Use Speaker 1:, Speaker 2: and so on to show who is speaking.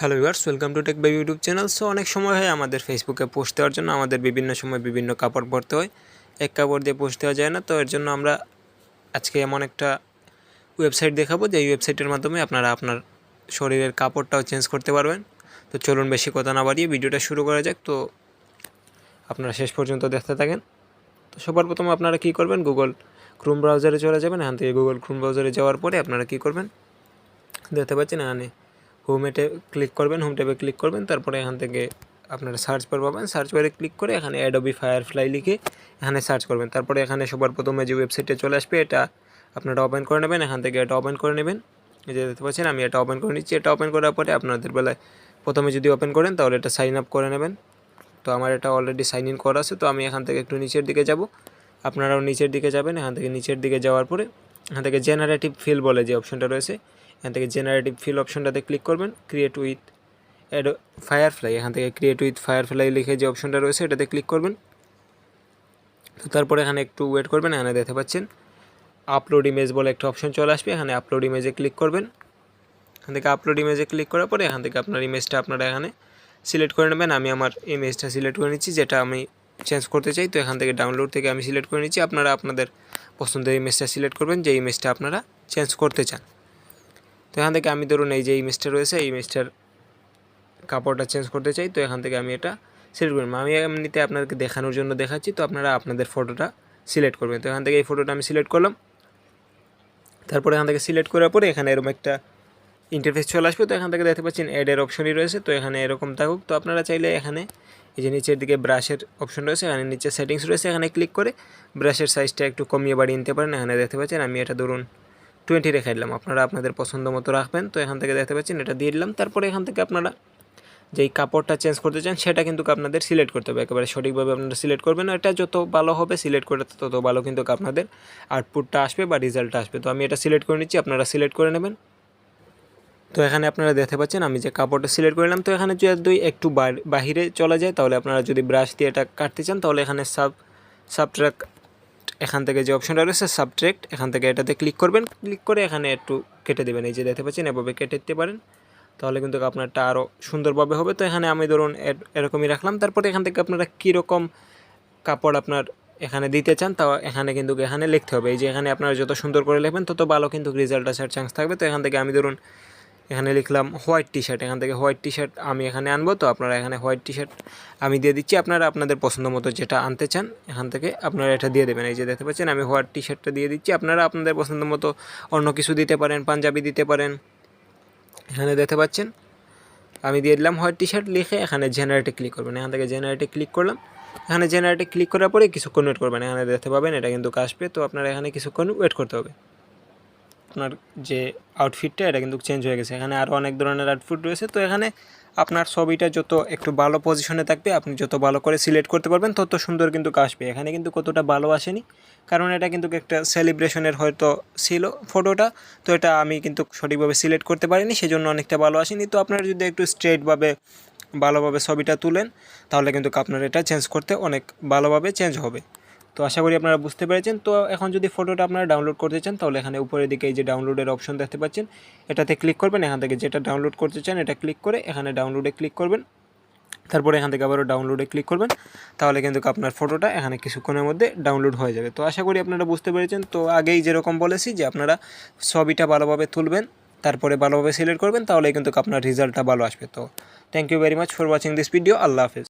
Speaker 1: Hello viewers, welcome to tech by YouTube channel. So অনেক সময় হয় আমাদের ফেসবুকে পোস্ট দেওয়ার জন্য আমাদের বিভিন্ন সময় বিভিন্ন কাপড় পরতে হয়, এক কাপড় দিয়ে পোস্ট দেওয়া যায় না। তো এর জন্য আমরা আজকে এমন একটা ওয়েবসাইট দেখাবো যে এই ওয়েবসাইটের মাধ্যমে আপনারা আপনার শরীরের কাপড়টাও চেঞ্জ করতে পারবেন। তো চলুন বেশি কথা না বাড়িয়ে ভিডিওটা শুরু করা যাক। তো আপনারা শেষ পর্যন্ত দেখতে থাকেন। তো সবার প্রথমে আপনারা কী করবেন, গুগল ক্রোম ব্রাউজারে চলে যাবেন। এখান থেকে গুগল ক্রোম ব্রাউজারে যাওয়ার পরে আপনারা কী করবেন, দেখতে পাচ্ছেন এখানে হোমে ক্লিক করবেন, হোম ট্যাবে ক্লিক করবেন। তারপরে এখান থেকে আপনারা সার্চ বার পাবেন, সার্চ বারে ক্লিক করে এখানে অ্যাডোবি ফায়ারফ্লাই লিখে এখানে সার্চ করবেন। তারপরে এখানে সবার প্রথমে যে ওয়েবসাইটে চলে আসবে এটা আপনারা ওপেন করে নেবেন। এখান থেকে এটা ওপেন করে নেবেন, এই যে দেখতে পাচ্ছেন আমি এটা ওপেন করে নিচ্ছি। এটা ওপেন করার পরে আপনাদের বেলায় প্রথমে যদি ওপেন করেন তাহলে এটা সাইন আপ করে নেবেন। তো আমার এটা অলরেডি সাইন ইন করা আছে। তো আমি এখান থেকে একটু নিচের দিকে যাব, আপনারাও নিচের দিকে যাবেন। এখান থেকে নিচের দিকে যাওয়ার পরে এখান থেকে জেনারেটিভ ফিল বলে যে অপশনটা রয়েছে, এখান থেকে জেনারেটিভ ফিল অপশনটাতে ক্লিক করবেন। ক্রিয়েট উইথ ফায়ারফ্লাই, এখান থেকে ক্রিয়েট উইথ ফায়ারফ্লাই লিখে যে অপশনটা রয়েছে এটাতে ক্লিক করবেন। তো তারপরে এখানে একটু ওয়েট করবেন। এখানে দেখতে পাচ্ছেন আপলোড ইমেজ বলে একটা অপশন চলে আসবে, এখানে আপলোড ইমেজে ক্লিক করবেন। এখান থেকে আপলোড ইমেজে ক্লিক করার পরে এখান থেকে আপনার ইমেজটা আপনারা এখানে সিলেক্ট করে নেবেন। আমি আমার ইমেজটা সিলেক্ট করে নিচ্ছি, যেটা আমি চেঞ্জ করতে চাই। তো এখান থেকে ডাউনলোড থেকে আমি সিলেক্ট করে নিচ্ছি। আপনারা আপনাদের পছন্দের ইমেজটা সিলেক্ট করবেন, যে ইমেজটা আপনারা চেঞ্জ করতে চান। তো এখান থেকে আমি ধরুন এই যে ইমেজটা রয়েছে এই ইমেজটার কাপড়টা চেঞ্জ করতে চাই। তো এখান থেকে আমি এটা সিলেক্ট করব। আমি এমনিতে আপনাদেরকে দেখানোর জন্য দেখাচ্ছি, তো আপনারা আপনাদের ফটোটা সিলেক্ট করবেন। তো এখান থেকে এই ফটোটা আমি সিলেক্ট করলাম। তারপরে এখান থেকে সিলেক্ট করার পরে এখানে এরকম একটা ইন্টারফেস চলে আসবে। তো এখান থেকে দেখতে পাচ্ছেন অ্যাডের অপশনই রয়েছে। তো এখানে এরকম থাকুক। তো আপনারা চাইলে এখানে এই যে নিচের দিকে ব্রাশের অপশন রয়েছে, এখানে নিচে সেটিংস রয়েছে, এখানে ক্লিক করে ব্রাশের সাইজটা একটু কমিয়ে বাড়িয়ে নিতে পারেন। এখানে দেখতে পাচ্ছেন আমি এটা ধরুন 20 রেখে দিলাম, আপনারা আপনাদের পছন্দ মতো রাখবেন। তো এখান থেকে দেখতে পাচ্ছেন এটা দিয়ে দিলাম। তারপরে এখান থেকে আপনারা যেই কাপড়টা চেঞ্জ করতে চান সেটা কিন্তু আপনাদের সিলেক্ট করতে হবে, একেবারে সঠিকভাবে আপনারা সিলেক্ট করবেন। এটা যত ভালো হবে সিলেক্ট করে তত ভালো কিন্তু আপনাদের আউটপুটটা আসবে বা রেজাল্টটা আসবে। তো আমি এটা সিলেক্ট করে নিচ্ছি, আপনারা সিলেক্ট করে নেবেন। তো এখানে আপনারা দেখতে পাচ্ছেন আমি যে কাপড়টা সিলেক্ট করলাম। তো এখানে যদি একটু বাহিরে চলে যায় তাহলে আপনারা যদি ব্রাশ দিয়ে এটা কাটতে চান তাহলে এখানে সাবট্রাক্ট এখান থেকে যে অপশনটা রয়েছে সাবট্রাক্ট, এখান থেকে এটাতে ক্লিক করবেন। ক্লিক করে এখানে একটু কেটে দেবেন, এই যে দেখতে পাচ্ছেন এভাবে কেটে দিতে পারেন, তাহলে কিন্তু আপনারটা আরও সুন্দরভাবে হবে। তো এখানে আমি ধরুন এরকমই রাখলাম। তারপরে এখান থেকে আপনারা কীরকম কাপড় আপনার এখানে দিতে চান তাও এখানে কিন্তু এখানে লিখতে হবে। এই যে এখানে আপনারা যত সুন্দর করে লিখবেন তত ভালো কিন্তু রেজাল্ট আসার চান্স থাকবে। তো এখান থেকে আমি ধরুন এখানে লিখলাম হোয়াইট টি শার্ট, এখান থেকে হোয়াইট টি শার্ট আমি এখানে আনবো। তো আপনারা এখানে হোয়াইট টি শার্ট আমি দিয়ে দিচ্ছি, আপনারা আপনাদের পছন্দ মতো যেটা আনতে চান এখান থেকে আপনারা এটা দিয়ে দেবেন। এই যে দেখতে পাচ্ছেন আমি হোয়াইট টি শার্টটা দিয়ে দিচ্ছি, আপনারা আপনাদের পছন্দ মতো অন্য কিছু দিতে পারেন, পাঞ্জাবি দিতে পারেন। এখানে দেখতে পাচ্ছেন আমি দিয়ে দিলাম হোয়াইট টি শার্ট লিখে এখানে জেনারেটে ক্লিক করবেন। এখান থেকে জেনারেটে ক্লিক করলাম। এখানে জেনারেটে ক্লিক করার পরে কিছুক্ষণ ওয়েট করবেন, এখানে দেখতে পাবেন এটা কিন্তু আসবে। তো আপনারা এখানে কিছুক্ষণ ওয়েট করতে হবে। আপনার যে আউটফিটটা এটা কিন্তু চেঞ্জ হয়ে গেছে, এখানে আরও অনেক ধরনের আউটফিট রয়েছে। তো এখানে আপনার ছবিটা যত একটু ভালো পজিশনে থাকবে, আপনি যত ভালো করে সিলেক্ট করতে পারবেন তত সুন্দর কিন্তু আসবে। এখানে কিন্তু কতটা ভালো আসেনি, কারণ এটা কিন্তু একটা সেলিব্রেশনের হয়তো ছিল ফটোটা, তো এটা আমি কিন্তু সঠিকভাবে সিলেক্ট করতে পারিনি, সেজন্য অনেকটা ভালো আসেনি। তো আপনারা যদি একটু স্ট্রেটভাবে ভালোভাবে ছবিটা তুলেন তাহলে কিন্তু আপনার এটা চেঞ্জ করতে অনেক ভালোভাবে চেঞ্জ হবে। তো আশা করি আপনারা বুঝতে পেরেছেন। তো এখন যদি ফটোটা আপনারা ডাউনলোড করতে চান তাহলে এখানে উপরের দিকে এই যে ডাউনলোডের অপশন দেখতে পাচ্ছেন, এটাতে ক্লিক করবেন। এখান থেকে যেটা ডাউনলোড করতে চান এটা ক্লিক করে এখানে ডাউনলোডে ক্লিক করবেন। তারপরে এখান থেকে আবারও ডাউনলোডে ক্লিক করবেন, তাহলে কিন্তু আপনার ফটোটা এখানে কিছুক্ষণের মধ্যে ডাউনলোড হয়ে যাবে। তো আশা করি আপনারা বুঝতে পেরেছেন। তো আগেই যেরকম বলেছি যে আপনারা ছবিটা ভালোভাবে তুলবেন, তারপরে ভালোভাবে সিলেক্ট করবেন, তাহলে কিন্তু আপনার রেজাল্টটা ভালো আসবে। তো thank you very much for watching this video. আল্লাহ হাফেজ।